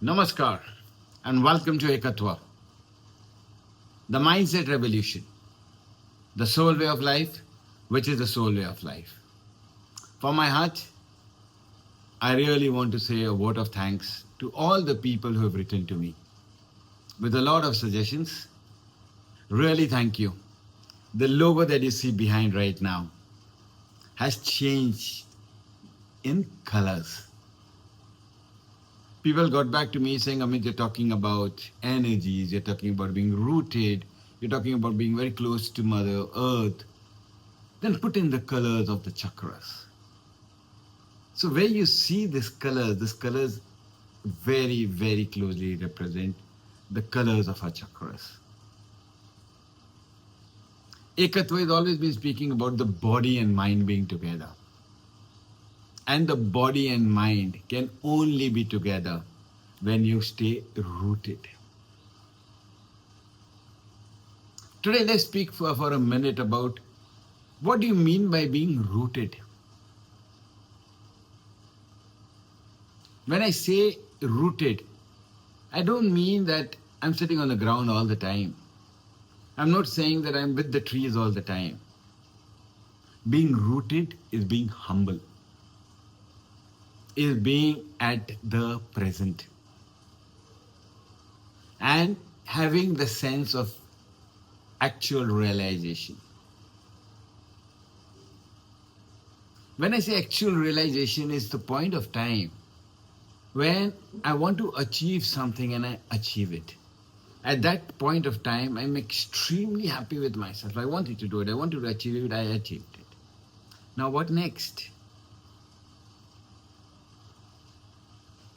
Namaskar and welcome to Ekatva, the mindset revolution, the soul way of life, which is the soul way of life. From my heart, I really want to say a word of thanks to all the people who have written to me with a lot of suggestions. Really thank you. The logo that you see behind right now has changed in colors. People got back to me saying, Amit, you're talking about energies, you're talking about being rooted, you're talking about being very close to Mother Earth. Then put in the colors of the chakras. So where you see these colors very, very closely represent the colors of our chakras. Ekatva has always been speaking about the body and mind being together. And the body and mind can only be together when you stay rooted. Today, let's speak for a minute about what do you mean by being rooted. When I say rooted, I don't mean that I'm sitting on the ground all the time. I'm not saying that I'm with the trees all the time. Being rooted is being humble, is being at the present and having the sense of actual realization. When I say actual realization, is the point of time when I want to achieve something and I achieve it. At that point of time, I'm extremely happy with myself. I wanted to do it. I wanted to achieve it. I achieved it. Now what next?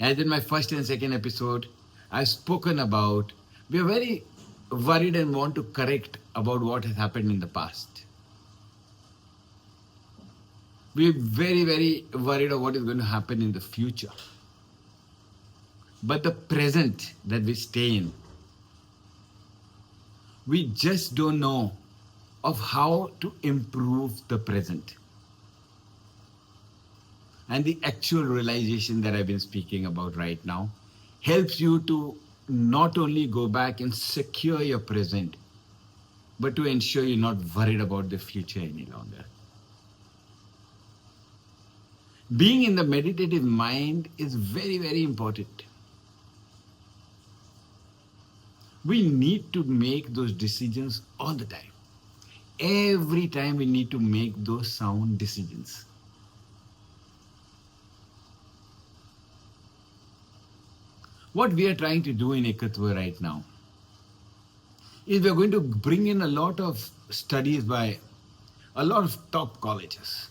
As in my first and second episode, I've spoken about, we are very worried and want to correct about what has happened in the past. We're very, very worried about what is going to happen in the future. But the present that we stay in, we just don't know of how to improve the present. And the actual realization that I've been speaking about right now helps you to not only go back and secure your present, but to ensure you're not worried about the future any longer. Being in the meditative mind is very, very important. We need to make those decisions all the time. Every time we need to make those sound decisions. What we are trying to do in Ekatva right now is we are going to bring in a lot of studies by a lot of top colleges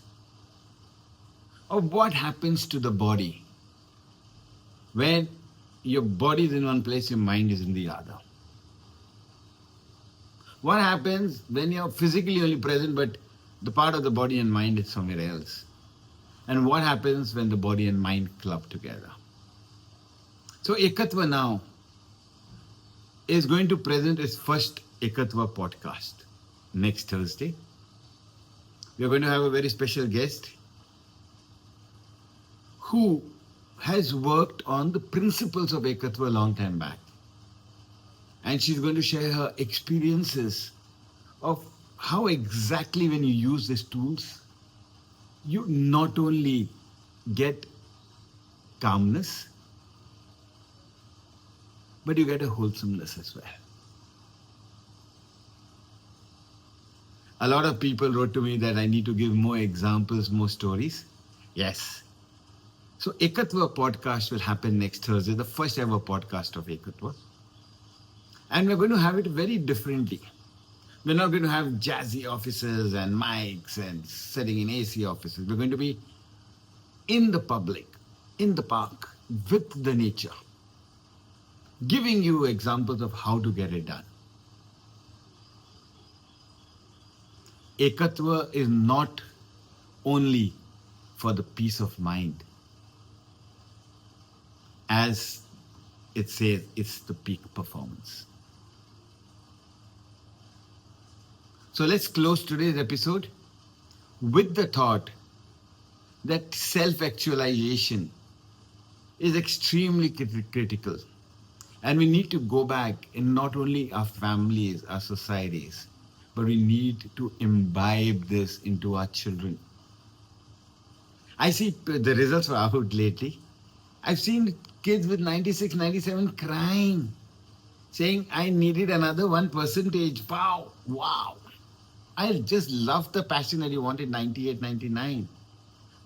of what happens to the body when your body is in one place, your mind is in the other. What happens when you're physically only present but the part of the body and mind is somewhere else? And what happens when the body and mind club together? So Ekatva now is going to present its first Ekatva podcast next Thursday. We are going to have a very special guest who has worked on the principles of Ekatva a long time back. And she's going to share her experiences of how exactly when you use these tools, you not only get calmness, but you get a wholesomeness as well. A lot of people wrote to me that I need to give more examples, more stories. Yes. So Ekatva podcast will happen next Thursday, the first ever podcast of Ekatva. And we're going to have it very differently. We're not going to have jazzy offices and mics and sitting in AC offices. We're going to be in the public, in the park, with the nature, giving you examples of how to get it done. Ekatva is not only for the peace of mind. As it says, it's the peak performance. So let's close today's episode with the thought that self-actualization is extremely critical. And we need to go back in not only our families, our societies, but we need to imbibe this into our children. I see the results were out lately. I've seen kids with 96, 97 crying, saying, I needed another 1%. Wow, wow. I just love the passion that you wanted 98, 99.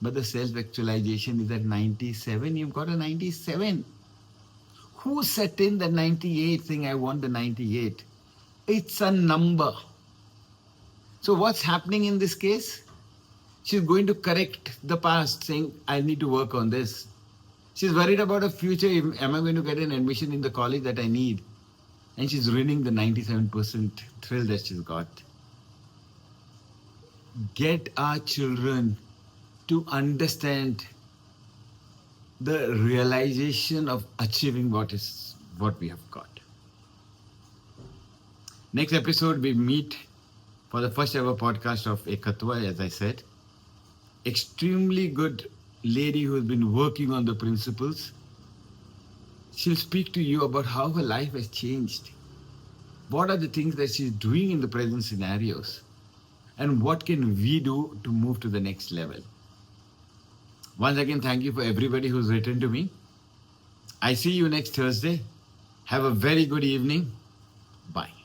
But the self actualization is at 97. You've got a 97. Who set in the 98 saying, I want the 98? It's a number. So, what's happening in this case? She's going to correct the past, saying, I need to work on this. She's worried about her future. Am I going to get an admission in the college that I need? And she's ruining the 97% thrill that she's got. Get our children to understand the realization of achieving what we have got. Next episode, we meet for the first ever podcast of Ekatva, as I said. Extremely good lady who has been working on the principles. She'll speak to you about how her life has changed. What are the things that she's doing in the present scenarios? And what can we do to move to the next level? Once again, thank you for everybody who's written to me. I see you next Thursday. Have a very good evening. Bye.